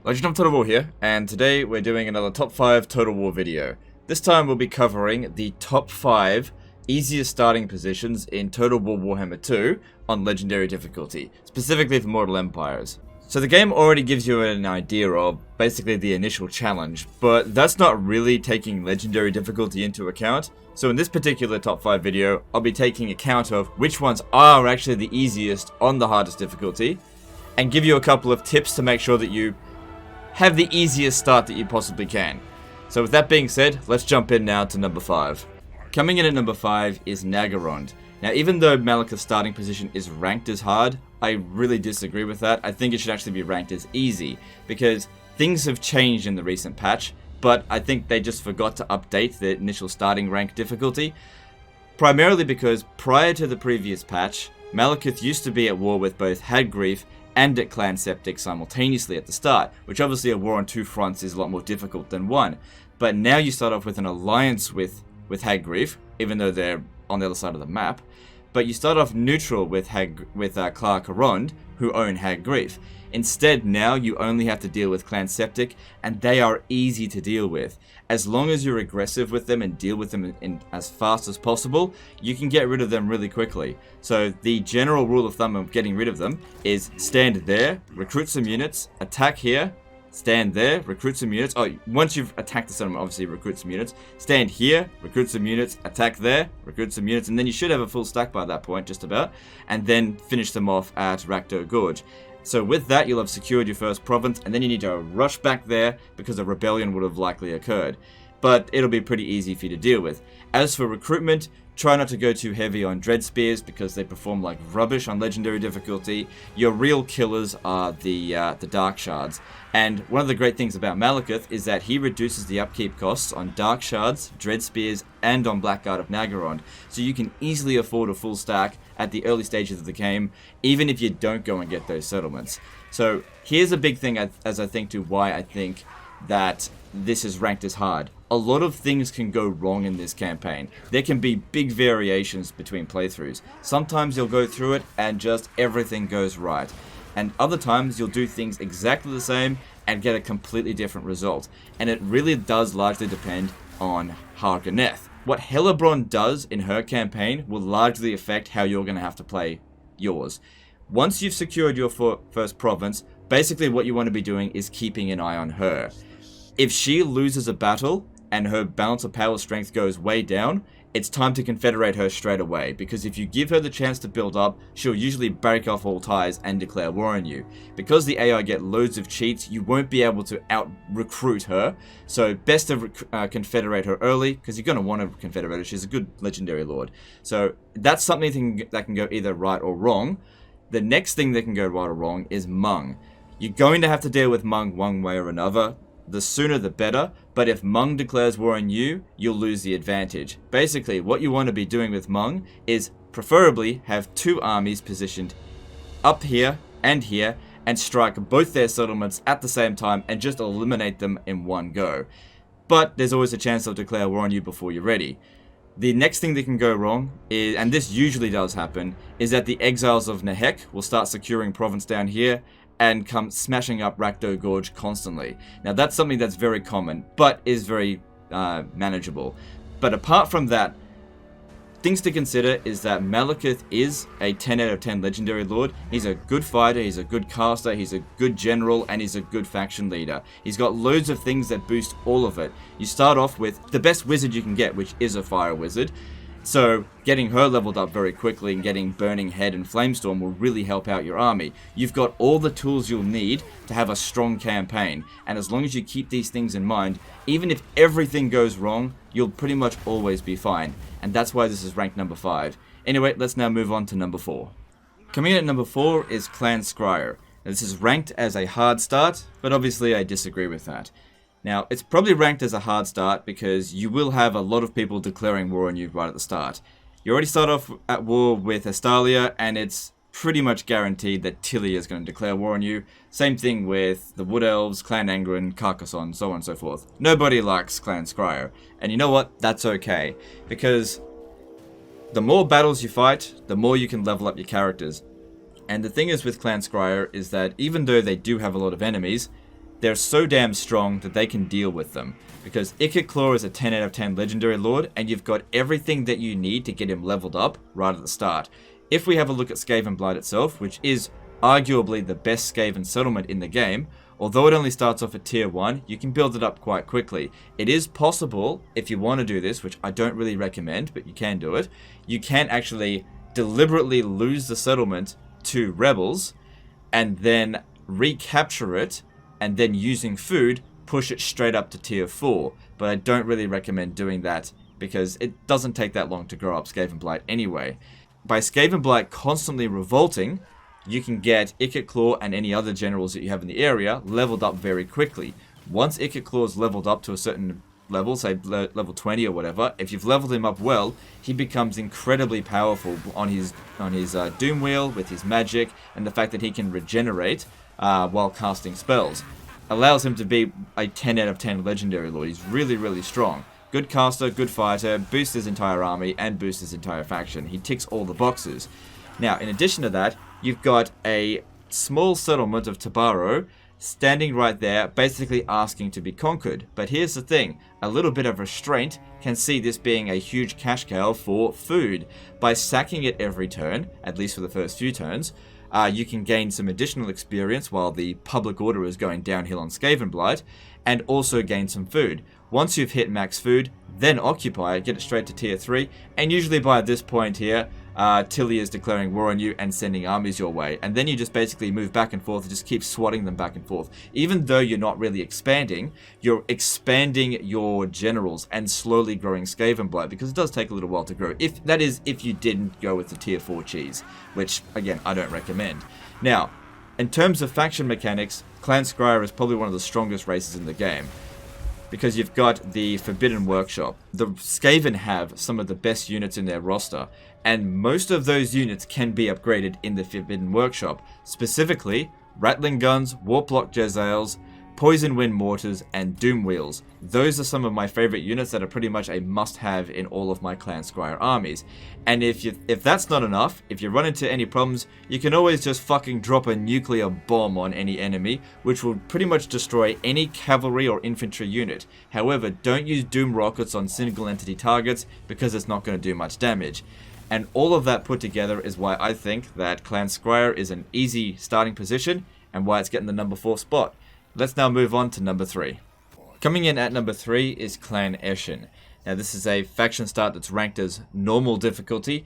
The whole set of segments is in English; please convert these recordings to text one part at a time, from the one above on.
Legend of Total War here, and today we're doing another top 5 Total War video. This time we'll be covering the top 5 easiest starting positions in Total War Warhammer 2 on Legendary difficulty, specifically for Mortal Empires. So the game already gives you an idea of basically the initial challenge, but that's not really taking Legendary difficulty into account. So in this particular top 5 video, I'll be taking account of which ones are actually the easiest on the hardest difficulty, and give you a couple of tips to make sure that you have the easiest start that you possibly can. So with that being said, let's jump in now to number 5. Coming in at number 5 is Naggarond. Now, even though Malekith's starting position is ranked as hard, I really disagree with that. I think it should actually be ranked as easy, because things have changed in the recent patch, but I think they just forgot to update the initial starting rank difficulty, primarily because prior to the previous patch, Malekith used to be at war with both Hagrief and at Clan Septic simultaneously at the start, which obviously a war on two fronts is a lot more difficult than one. But now you start off with an alliance with Hagrief, even though they're on the other side of the map, but you start off neutral with Clan Carond, who own Hagrief. Instead, now you only have to deal with Clan Septic, and they are easy to deal with. As long as you're aggressive with them and deal with them in as fast as possible, you can get rid of them really quickly. So the general rule of thumb of getting rid of them is stand there, recruit some units, attack here, stand there, recruit some units. Oh, once you've attacked the settlement, obviously recruit some units. Stand here, recruit some units, attack there, recruit some units, and then you should have a full stack by that point, just about. And then finish them off at Rakdo Gorge. So with that, you'll have secured your first province, and then you need to rush back there because a rebellion would have likely occurred. But it'll be pretty easy for you to deal with. As for recruitment, try not to go too heavy on Dread Spears because they perform like rubbish on Legendary difficulty. Your real killers are the Dark Shards. And one of the great things about Malekith is that he reduces the upkeep costs on Dark Shards, Dread Spears, and on Blackguard of Naggarond. So you can easily afford a full stack at the early stages of the game, even if you don't go and get those settlements. So here's a big thing as I think to why I think that this is ranked as hard. A lot of things can go wrong in this campaign. There can be big variations between playthroughs. Sometimes you'll go through it and just everything goes right. And other times you'll do things exactly the same and get a completely different result. And it really does largely depend on Hargoneth. What Hellebron does in her campaign will largely affect how you're going to have to play yours. Once you've secured your first province, basically what you want to be doing is keeping an eye on her. If she loses a battle and her balance of power strength goes way down, it's time to confederate her straight away, because if you give her the chance to build up, she'll usually break off all ties and declare war on you. Because the AI get loads of cheats, you won't be able to out-recruit her, so best to confederate her early, because you're going to want to confederate her. She's a good legendary lord. So that's something that can go either right or wrong. The next thing that can go right or wrong is Mung. You're going to have to deal with Mung one way or another. The sooner the better, but if Mung declares war on you, you'll lose the advantage. Basically, what you want to be doing with Mung is preferably have two armies positioned up here and strike both their settlements at the same time and just eliminate them in one go. But there's always a chance they'll declare war on you before you're ready. The next thing that can go wrong is, and this usually does happen, is that the exiles of Nehek will start securing province down here and come smashing up Rakdo Gorge constantly. Now that's something that's very common, but is very manageable. But apart from that, things to consider is that Malekith is a 10 out of 10 legendary lord. He's a good fighter, he's a good caster, he's a good general, and he's a good faction leader. He's got loads of things that boost all of it. You start off with the best wizard you can get, which is a fire wizard. So getting her leveled up very quickly and getting Burning Head and Flamestorm will really help out your army. You've got all the tools you'll need to have a strong campaign, and as long as you keep these things in mind, even if everything goes wrong, you'll pretty much always be fine. And that's why this is ranked number 5. Anyway, let's now move on to number 4. Coming in at number 4 is Clan Squire. Now, this is ranked as a hard start, but obviously I disagree with that. Now, it's probably ranked as a hard start because you will have a lot of people declaring war on you right at the start. You already start off at war with Estalia, and it's pretty much guaranteed that Tilly is going to declare war on you. Same thing with the Wood Elves, Clan Angren, Carcassonne, so on and so forth. Nobody likes Clan Squire. And you know what? That's okay. Because the more battles you fight, the more you can level up your characters. And the thing is with Clan Squire is that even though they do have a lot of enemies, they're so damn strong that they can deal with them. Because Ikit Claw is a 10 out of 10 Legendary Lord, and you've got everything that you need to get him leveled up right at the start. If we have a look at Skaven Blight itself, which is arguably the best Skaven settlement in the game, although it only starts off at tier 1, you can build it up quite quickly. It is possible, if you want to do this, which I don't really recommend, but you can do it, you can actually deliberately lose the settlement to rebels, and then recapture it, and then using food, push it straight up to tier 4. But I don't really recommend doing that, because it doesn't take that long to grow up Skaven Blight anyway. By Skaven Blight constantly revolting, you can get Ikit Claw and any other generals that you have in the area leveled up very quickly. Once Ikit Claw is leveled up to a certain level, say level 20 or whatever, if you've leveled him up well, he becomes incredibly powerful on his Doom Wheel with his magic, and the fact that he can regenerate while casting spells allows him to be a 10 out of 10 Legendary Lord. He's really, really strong. Good caster, good fighter, boosts his entire army, and boosts his entire faction. He ticks all the boxes. Now, in addition to that, you've got a small settlement of Tabaro standing right there, basically asking to be conquered. But here's the thing, a little bit of restraint can see this being a huge cash cow for food. By sacking it every turn, at least for the first few turns, you can gain some additional experience while the public order is going downhill on Skaven Blight, and also gain some food. Once you've hit max food, then occupy it, get it straight to tier 3, and usually by this point here, Tilly is declaring war on you and sending armies your way, and then you just basically move back and forth and just keep swatting them back and forth. Even though you're not really expanding, you're expanding your generals and slowly growing Skaven Blight, because it does take a little while to grow. If you didn't go with the tier 4 cheese, which again I don't recommend. Now, in terms of faction mechanics, Clan Squire is probably one of the strongest races in the game, because you've got the Forbidden Workshop. The Skaven have some of the best units in their roster, and most of those units can be upgraded in the Forbidden Workshop. Specifically, Rattling Guns, Warplock Jezzails, Poison Wind Mortars, and Doom Wheels. Those are some of my favorite units that are pretty much a must-have in all of my Clan Squire armies. And if that's not enough, if you run into any problems, you can always just fucking drop a nuclear bomb on any enemy, which will pretty much destroy any cavalry or infantry unit. However, don't use Doom Rockets on single entity targets, because it's not going to do much damage. And all of that put together is why I think that Clan Squire is an easy starting position, and why it's getting the number 4 spot. Let's now move on to number 3. Coming in at number 3 is Clan Ashen. Now this is a faction start that's ranked as normal difficulty,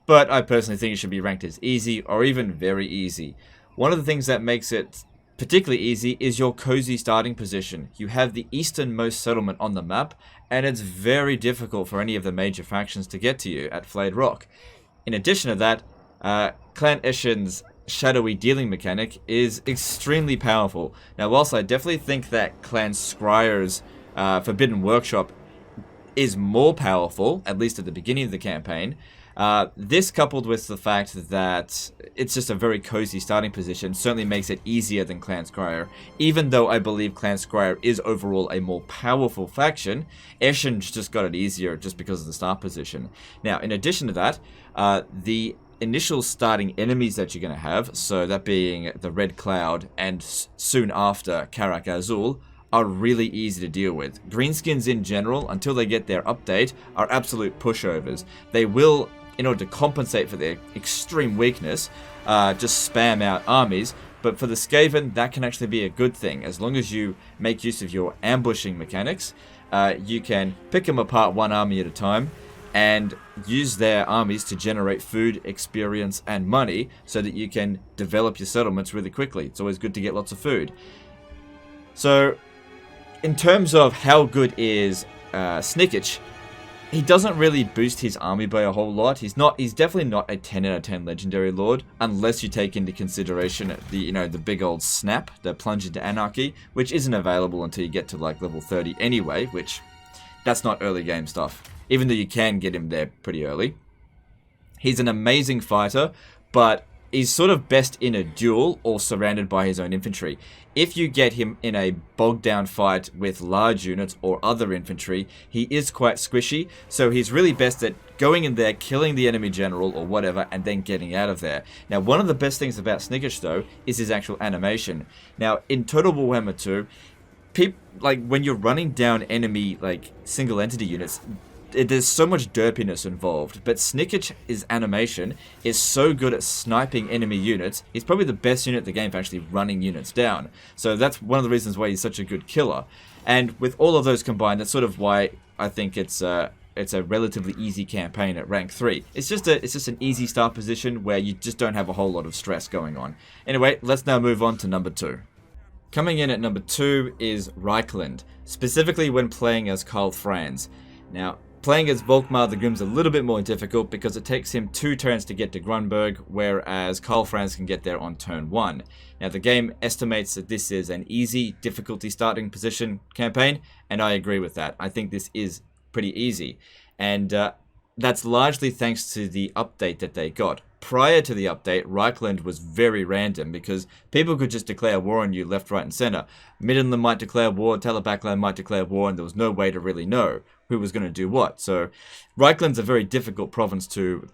but I personally think it should be ranked as easy or even very easy. One of the things that makes it particularly easy is your cozy starting position. You have the easternmost settlement on the map, and it's very difficult for any of the major factions to get to you at Flayed Rock. In addition to that, Clan Ashen's shadowy dealing mechanic is extremely powerful. Now, whilst I definitely think that Clan Squire's Forbidden Workshop is more powerful, at least at the beginning of the campaign, this coupled with the fact that it's just a very cozy starting position certainly makes it easier than Clan Squire. Even though I believe Clan Squire is overall a more powerful faction, Ashen's just got it easier just because of the start position. Now, in addition to that, the initial starting enemies that you're going to have, so that being the Red Cloud and soon after Karak Azul, are really easy to deal with. Greenskins in general, until they get their update, are absolute pushovers. They will, in order to compensate for their extreme weakness, just spam out armies, but for the Skaven, that can actually be a good thing. As long as you make use of your ambushing mechanics, you can pick them apart one army at a time, and use their armies to generate food, experience, and money so that you can develop your settlements really quickly. It's always good to get lots of food. So, in terms of how good is Snickich, he doesn't really boost his army by a whole lot. He's definitely not a 10 out of 10 legendary lord, unless you take into consideration the big old snap, the plunge into anarchy, which isn't available until you get to like level 30 anyway, which that's not early game stuff. Even though you can get him there pretty early. He's an amazing fighter, but he's sort of best in a duel or surrounded by his own infantry. If you get him in a bogged down fight with large units or other infantry, he is quite squishy, so he's really best at going in there, killing the enemy general or whatever, and then getting out of there. Now, one of the best things about Snikish, though, is his actual animation. Now, in Total Warhammer 2, like when you're running down enemy like single entity units, there's so much derpiness involved, but Snikich's animation is so good at sniping enemy units. He's probably the best unit in the game for actually running units down. So that's one of the reasons why he's such a good killer. And with all of those combined, that's sort of why I think it's a relatively easy campaign at rank 3. It's just an easy start position where you just don't have a whole lot of stress going on. Anyway, let's now move on to number 2. Coming in at number 2 is Reichland, specifically when playing as Karl Franz. Now, playing as Volkmar the Grim's a little bit more difficult because it takes him 2 turns to get to Grunberg, whereas Karl Franz can get there on turn 1. Now, the game estimates that this is an easy difficulty starting position campaign, and I agree with that. I think this is pretty easy, and that's largely thanks to the update that they got. Prior to the update, Reichland was very random because people could just declare war on you left, right, and center. Middenland might declare war, Telebackland might declare war, and there was no way to really know who was going to do what. So Reichland's a very difficult province to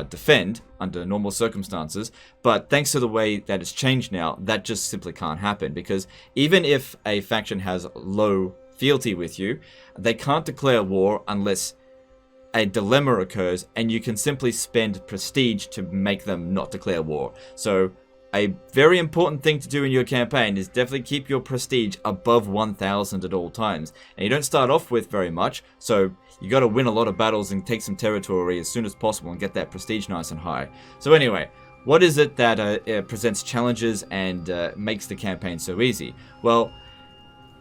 defend under normal circumstances, but thanks to the way that it's changed now, that just simply can't happen, because even if a faction has low fealty with you, they can't declare war unless a dilemma occurs, and you can simply spend prestige to make them not declare war. So a very important thing to do in your campaign is definitely keep your prestige above 1000 at all times. And you don't start off with very much, so you got to win a lot of battles and take some territory as soon as possible and get that prestige nice and high. So anyway, what is it that presents challenges and makes the campaign so easy? Well,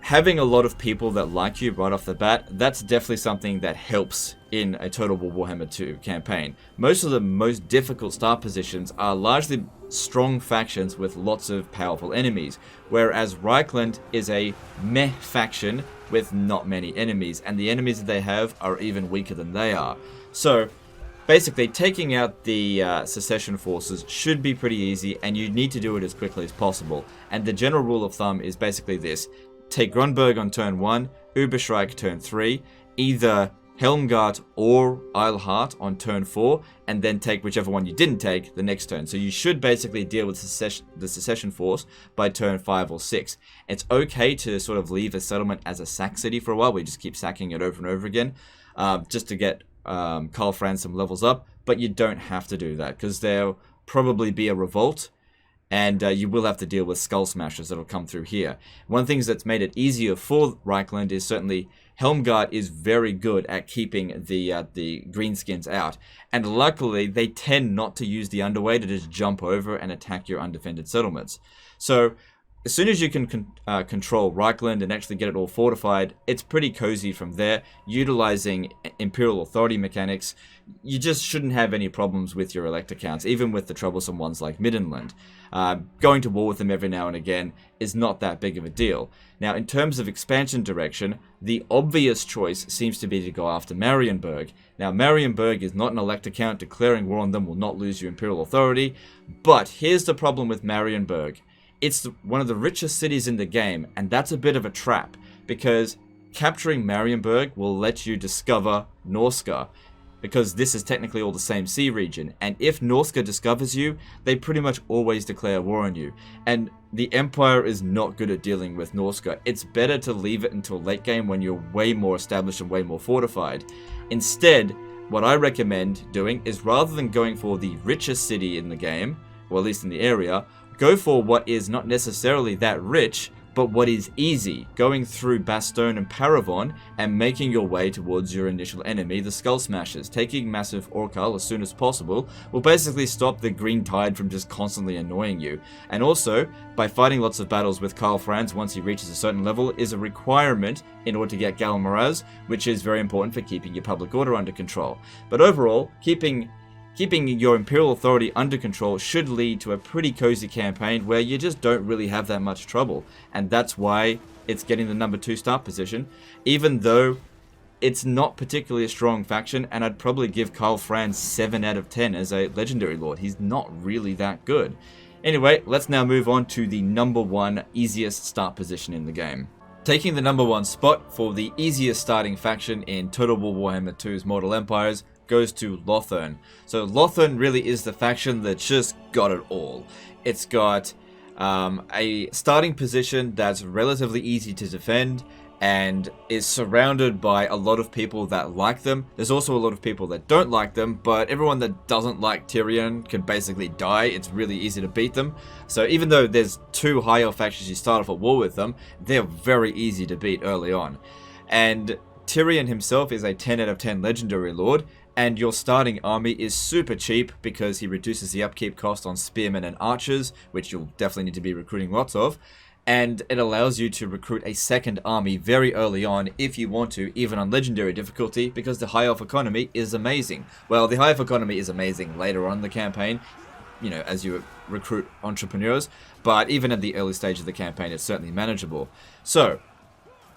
having a lot of people that like you right off the bat, that's definitely something that helps in a Total War Warhammer 2 campaign. Most of the most difficult start positions are largely strong factions with lots of powerful enemies, whereas Reichland is a meh faction with not many enemies, and the enemies that they have are even weaker than they are. So basically, taking out the secession forces should be pretty easy, and you need to do it as quickly as possible. And the general rule of thumb is basically this: take Grunberg on turn 1, Überschreik turn 3, either Helmgart or Eilhart on turn 4, and then take whichever one you didn't take the next turn. So you should basically deal with the secession force by turn 5 or 6. It's okay to sort of leave a settlement as a sack city for a while. We just keep sacking it over and over again, just to get Karl Franz some levels up, but you don't have to do that, because there'll probably be a revolt, and you will have to deal with skull smashers that'll come through here. One of the things that's made it easier for Reichland is certainly Helmgart is very good at keeping the greenskins out, and luckily they tend not to use the underway to just jump over and attack your undefended settlements. So as soon as you can control Reichland and actually get it all fortified, it's pretty cozy from there. Utilizing Imperial Authority mechanics, you just shouldn't have any problems with your elect accounts, even with the troublesome ones like Middenland. Going to war with them every now and again is not that big of a deal. Now, in terms of expansion direction, the obvious choice seems to be to go after Marienburg. Now, Marienburg is not an elect account. Declaring war on them will not lose your Imperial Authority, but here's the problem with Marienburg. It's one of the richest cities in the game, and that's a bit of a trap, because capturing Marienburg will let you discover Norska, because this is technically all the same sea region, and if Norska discovers you, they pretty much always declare war on you, and the Empire is not good at dealing with Norska. It's better to leave it until late game when you're way more established and way more fortified. Instead, what I recommend doing is, rather than going for the richest city in the game, or at least in the area, go for what is not necessarily that rich, but what is easy, going through Bastogne and Paravon and making your way towards your initial enemy, the Skull Smashers. Taking Massive Orcal as soon as possible will basically stop the Green Tide from just constantly annoying you. And also, by fighting lots of battles with Karl Franz once he reaches a certain level is a requirement in order to get Galmaraz, which is very important for keeping your public order under control. But overall, keeping your Imperial Authority under control should lead to a pretty cozy campaign where you just don't really have that much trouble. And that's why it's getting the number 2 start position, even though it's not particularly a strong faction, and I'd probably give Karl Franz 7 out of 10 as a Legendary Lord. He's not really that good. Anyway, let's now move on to the number 1 easiest start position in the game. Taking the number 1 spot for the easiest starting faction in Total War Warhammer 2's Mortal Empires goes to Lothern. So Lothern really is the faction that just got it all. It's got a starting position that's relatively easy to defend and is surrounded by a lot of people that like them. There's also a lot of people that don't like them, but everyone that doesn't like Tyrion can basically die. It's really easy to beat them. So even though there's two high elf factions you start off at war with them, they're very easy to beat early on. And Tyrion himself is a 10 out of 10 legendary lord, and your starting army is super cheap because he reduces the upkeep cost on spearmen and archers, which you'll definitely need to be recruiting lots of. And it allows you to recruit a second army very early on if you want to, even on legendary difficulty, because the high elf economy is amazing. Well, the high elf economy is amazing later on in the campaign, you know, as you recruit entrepreneurs, but even at the early stage of the campaign, it's certainly manageable. So,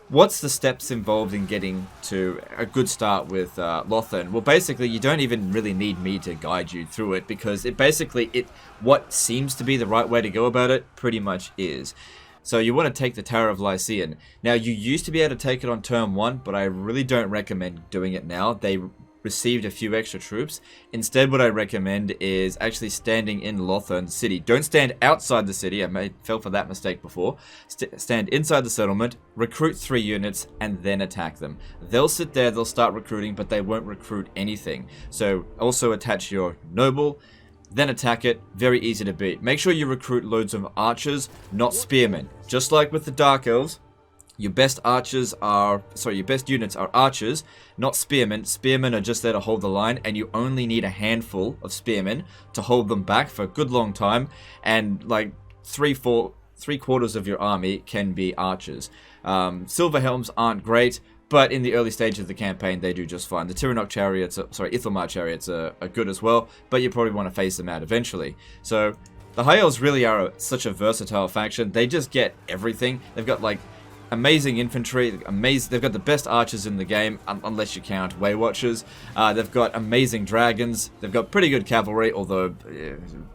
what's the steps involved in getting to a good start with Lothern? Well, basically, you don't even really need me to guide you through it, because what seems to be the right way to go about it pretty much is. So you want to take the Tower of Lycian. Now, you used to be able to take it on turn 1, but I really don't recommend doing it now. They received a few extra troops. Instead, what I recommend is actually standing in Lothern city. Don't stand outside the city. I fell for that mistake before. Stand inside the settlement, recruit 3 units, and then attack them. They'll sit there, they'll start recruiting, but they won't recruit anything. So also attach your noble, then attack it. Very easy to beat. Make sure you recruit loads of archers, not spearmen. Just like with the Dark Elves, your best units are archers, not spearmen. Spearmen are just there to hold the line, and you only need a handful of spearmen to hold them back for a good long time, and like 3/4 of your army can be archers. Silver Helms aren't great, but in the early stage of the campaign, they do just fine. The Ithilmar chariots are good as well, but you probably want to phase them out eventually. So the High Elves really are such a versatile faction. They just get everything. They've got like amazing infantry, they've got the best archers in the game, unless you count Way Watchers. They've got amazing dragons. They've got pretty good cavalry, although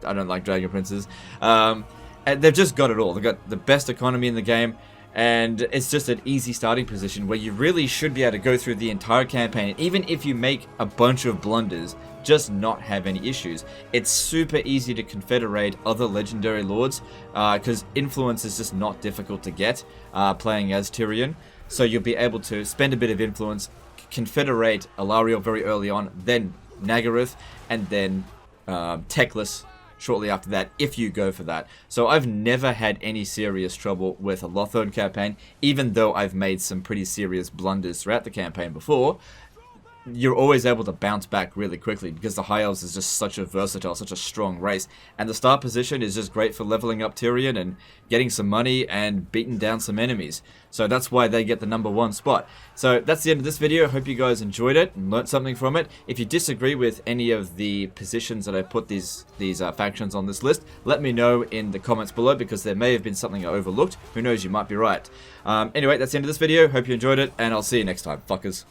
I don't like dragon princes. And they've just got it all. They've got the best economy in the game. And it's just an easy starting position where you really should be able to go through the entire campaign, even if you make a bunch of blunders, just not have any issues. It's super easy to confederate other legendary lords, because influence is just not difficult to get playing as Tyrion. So you'll be able to spend a bit of influence, confederate Alariel very early on, then Nagaroth, and then Teclis shortly after that, if you go for that. So I've never had any serious trouble with a Lothern campaign, even though I've made some pretty serious blunders throughout the campaign before. You're always able to bounce back really quickly because the High Elves is just such a versatile, such a strong race. And the start position is just great for leveling up Tyrion and getting some money and beating down some enemies. So that's why they get the #1 spot. So that's the end of this video. I hope you guys enjoyed it and learned something from it. If you disagree with any of the positions that I put these factions on this list, let me know in the comments below, because there may have been something I overlooked. Who knows, you might be right. Anyway, that's the end of this video. Hope you enjoyed it, and I'll see you next time, fuckers.